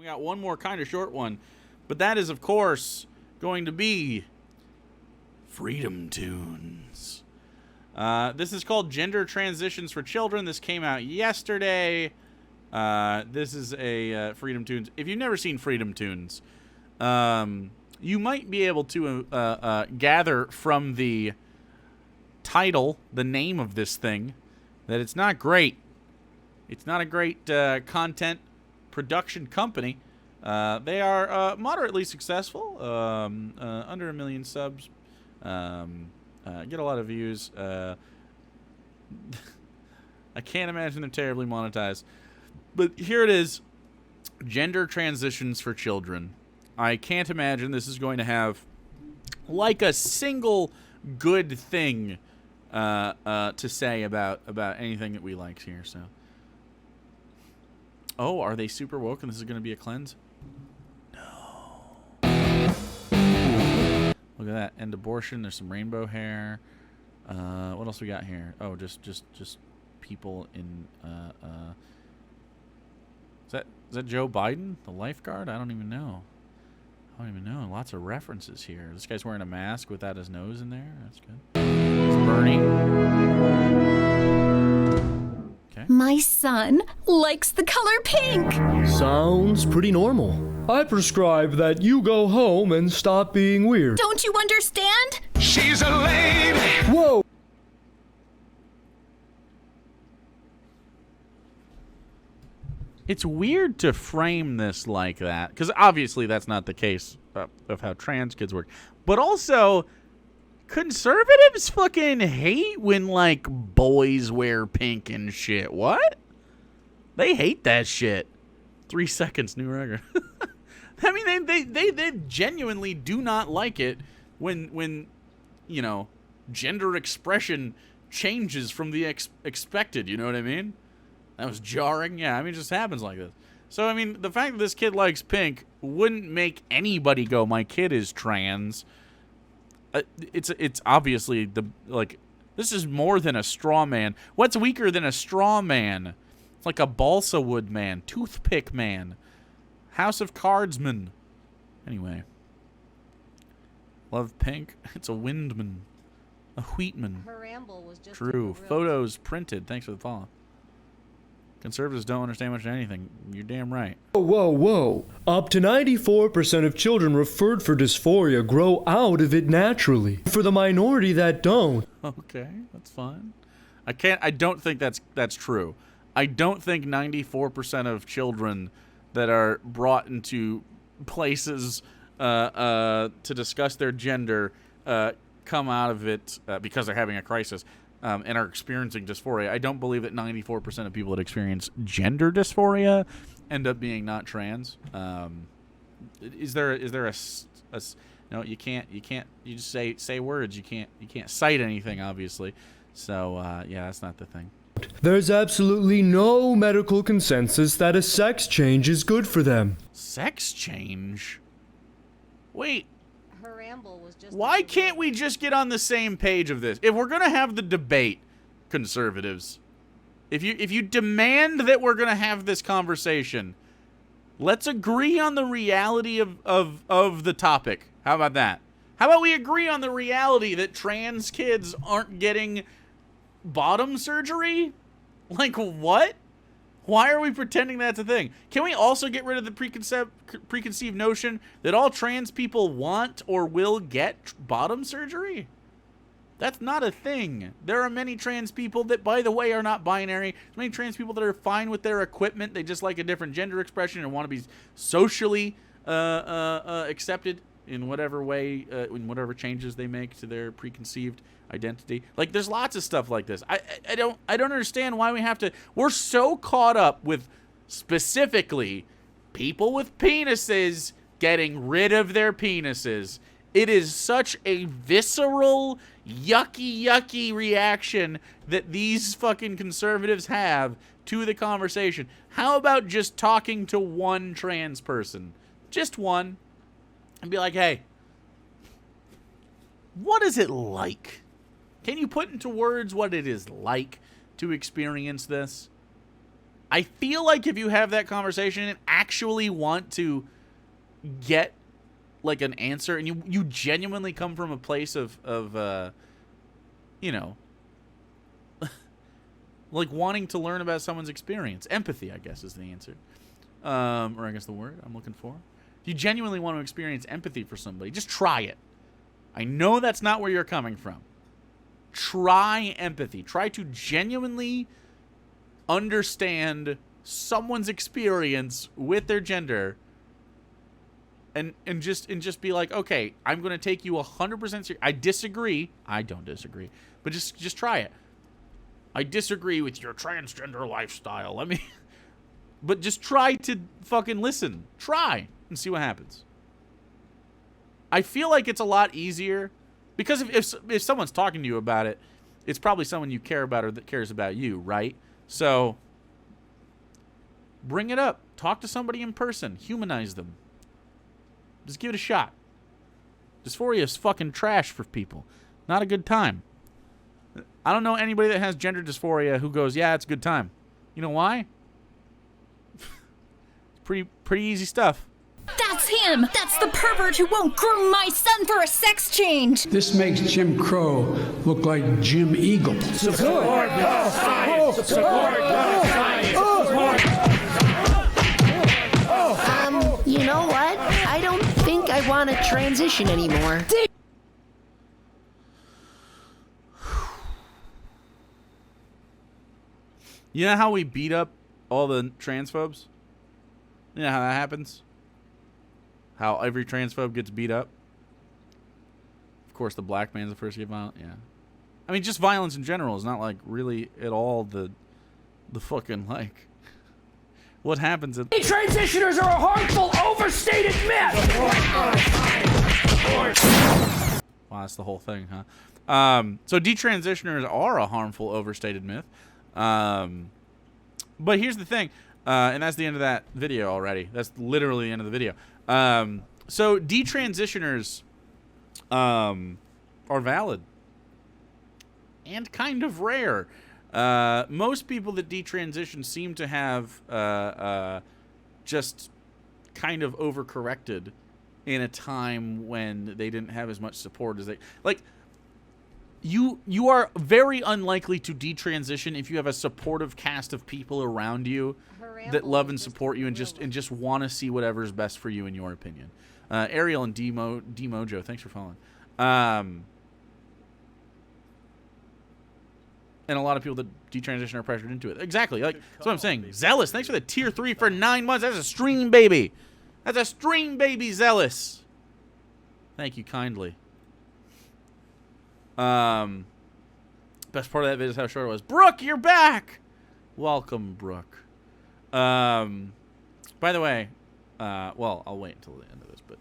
We got one more kind of short one, but that is, of course, going to be FreedomToons. This is called Gender Transitions for Children. This came out yesterday. This is a FreedomToons. If you've never seen FreedomToons, you might be able to gather from the title, the name of this thing, that it's not great. It's not a great content production company. They are moderately successful, under 1 million subs, get a lot of views. I can't imagine they're terribly monetized. But here it is, Gender Transitions for Children. I can't imagine this is going to have like a single good thing to say about anything that we like here. So, oh, are they super woke and this is going to be a cleanse? No. Look at that. End abortion. There's some rainbow hair. What else we got here? Oh, just people in. Is that Joe Biden, the lifeguard? I don't even know. Lots of references here. This guy's wearing a mask without his nose in there. That's good. It's Bernie. Okay. My son likes the color pink. Sounds pretty normal. I prescribe that you go home and stop being weird. Don't you understand? She's a lady. Whoa! It's weird to frame this like that, because obviously that's not the case of how trans kids work. But also, conservatives fucking hate when, like, boys wear pink and shit. What? They hate that shit. 3 seconds, new record. I mean, they genuinely do not like it when you know, gender expression changes from the expected. You know what I mean? That was jarring. Yeah, I mean, it just happens like this. So, I mean, the fact that this kid likes pink wouldn't make anybody go, my kid is trans. It's obviously this is more than a straw man. What's weaker than a straw man? It's like a balsa wood man, toothpick man, House of Cards man. Anyway. Love pink. It's a windman. A wheatman. Her ramble was just True. Photos printed. Thanks for the follow. Conservatives don't understand much of anything. You're damn right. Whoa. Up to 94% of children referred for dysphoria grow out of it naturally. For the minority that don't. Okay, that's fine. I don't think that's true. I don't think 94% of children that are brought into places to discuss their gender come out of it because they're having a crisis. And are experiencing dysphoria. I don't believe that 94% of people that experience gender dysphoria end up being not trans. Is there a no? You can't. You just say words. You can't cite anything, obviously. So yeah, that's not the thing. There's absolutely no medical consensus that a sex change is good for them. Sex change? Wait. Her ramble was just Why can't we just get on the same page of this? If we're going to have the debate, conservatives, if you demand that we're going to have this conversation, let's agree on the reality of the topic. How about that? How about we agree on the reality that trans kids aren't getting bottom surgery? Like, what? Why are we pretending that's a thing? Can we also get rid of the preconceived notion that all trans people want or will get bottom surgery? That's not a thing. There are many trans people that, by the way, are not binary. There's many trans people that are fine with their equipment. They just like a different gender expression and want to be socially accepted in whatever way, in whatever changes they make to their preconceived identity. Like, there's lots of stuff like this. I don't understand why we have to. We're so caught up with specifically people with penises getting rid of their penises. It is such a visceral, yucky reaction that these fucking conservatives have to the conversation. How about just talking to one trans person? Just one. And be like, hey, what is it like? Can you put into words what it is like to experience this? I feel like if you have that conversation and actually want to get like an answer, and you genuinely come from a place of you know, like wanting to learn about someone's experience. Empathy, I guess, is the answer. Or I guess the word I'm looking for. If you genuinely want to experience empathy for somebody, just try it. I know that's not where you're coming from. Try empathy. Try to genuinely understand someone's experience with their gender, and just be like, okay, I'm going to take you 100% serious. I disagree. I don't disagree, but just try it. I disagree with your transgender lifestyle. But just try to fucking listen. Try and see what happens. I feel like it's a lot easier because if someone's talking to you about it, it's probably someone you care about or that cares about you, right? So bring it up. Talk to somebody in person. Humanize them. Just give it a shot. Dysphoria is fucking trash for people. Not a good time. I don't know anybody that has gender dysphoria who goes, yeah, it's a good time. You know why? It's pretty easy stuff. That's him! That's the pervert who won't groom my son for a sex change! This makes Jim Crow look like Jim Eagle. Support the science! Support the science! You know what? I don't think I want to transition anymore. You know how we beat up all the transphobes? You know how that happens? How every transphobe gets beat up? Of course, the black man's the first to get violent. Yeah. I mean, just violence in general is not, like, really at all the fucking, like... What happens at... Transitioners are a harmful, overstated myth! Wow, that's the whole thing, huh? So detransitioners are a harmful, overstated myth. But here's the thing, and that's the end of that video already. That's literally the end of the video. So detransitioners are valid and kind of rare. Most people that detransition seem to have just kind of overcorrected in a time when they didn't have as much support as they like. You are very unlikely to detransition if you have a supportive cast of people around you that love and support you and just want to see whatever's best for you in your opinion. Ariel and D-Mojo, thanks for following. And a lot of people that detransition are pressured into it. Exactly. Like that's what I'm saying. Zealous, thanks for the tier 3 for 9 months. That's a stream baby. That's a stream baby, Zealous. Thank you kindly. Best part of that video is how short it was. Brooke, you're back. Welcome, Brooke. By the way, well, I'll wait until the end of this, but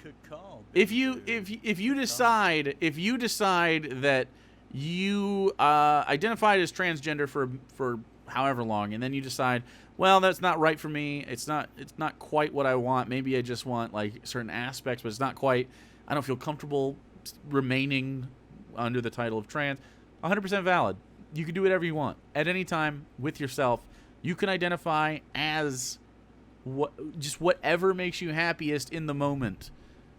Good call. if you decide that you identified as transgender for however long, and then you decide, well, that's not right for me. It's not quite what I want. Maybe I just want like certain aspects, but it's not quite. I don't feel comfortable remaining under the title of trans. 100% valid. You can do whatever you want at any time with yourself. You can identify as just whatever makes you happiest in the moment.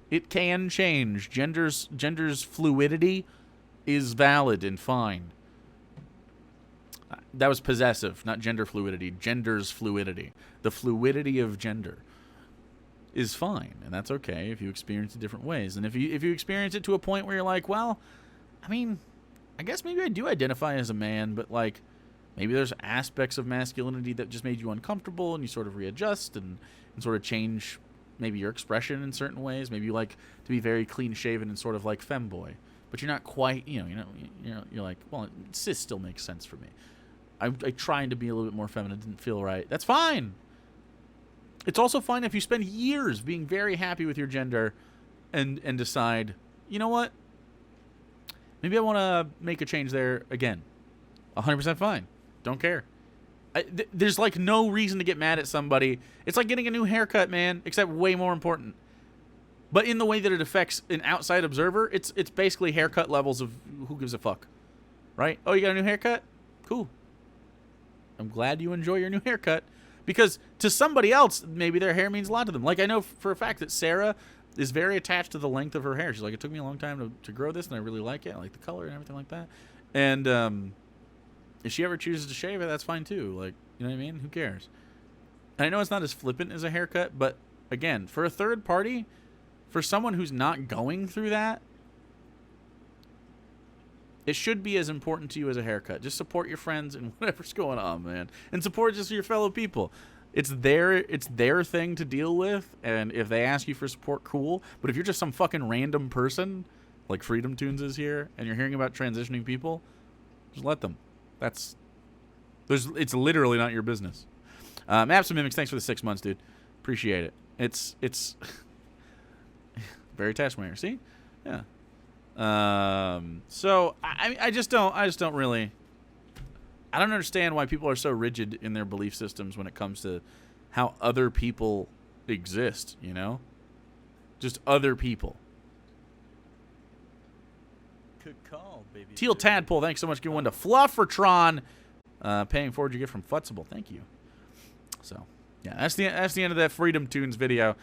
It can change. Gender's fluidity is valid and fine. That was possessive, not gender fluidity. Gender's fluidity. The fluidity of gender is fine, and that's okay if you experience it different ways. And if you experience it to a point where you're like, well, I mean, I guess maybe I do identify as a man, but like maybe there's aspects of masculinity that just made you uncomfortable, and you sort of readjust and sort of change maybe your expression in certain ways. Maybe you like to be very clean shaven and sort of like femboy, but you're not quite, you're like, well, cis still makes sense for me. I tried to be a little bit more feminine, didn't feel right. That's fine. It's also fine if you spend years being very happy with your gender and decide, you know what? Maybe I want to make a change there again. 100% fine. Don't care. There's like no reason to get mad at somebody. It's like getting a new haircut, man, except way more important. But in the way that it affects an outside observer, it's basically haircut levels of who gives a fuck. Right? Oh, you got a new haircut? Cool. I'm glad you enjoy your new haircut. Because to somebody else, maybe their hair means a lot to them. Like, I know for a fact that Sarah is very attached to the length of her hair. She's like, it took me a long time to grow this, and I really like it. I like the color and everything like that. And if she ever chooses to shave it, that's fine too. Like, you know what I mean? Who cares? And I know it's not as flippant as a haircut, but again, for a third party, for someone who's not going through that, it should be as important to you as a haircut. Just support your friends and whatever's going on, man. And support just your fellow people. It's their thing to deal with, and if they ask you for support, cool. But if you're just some fucking random person, like FreedomToons is here, and you're hearing about transitioning people, just let them. It's literally not your business. Maps and Mimics, thanks for the 6 months, dude. Appreciate it. It's very attached to my hair. See? Yeah. So I just don't really. I don't understand why people are so rigid in their belief systems when it comes to how other people exist. You know, just other people. Good call, baby. Teal Tadpole, thanks so much. Give one to Fluffertron. Paying forward, you get from Futzible. Thank you. So, yeah, that's the end of that FreedomToons video.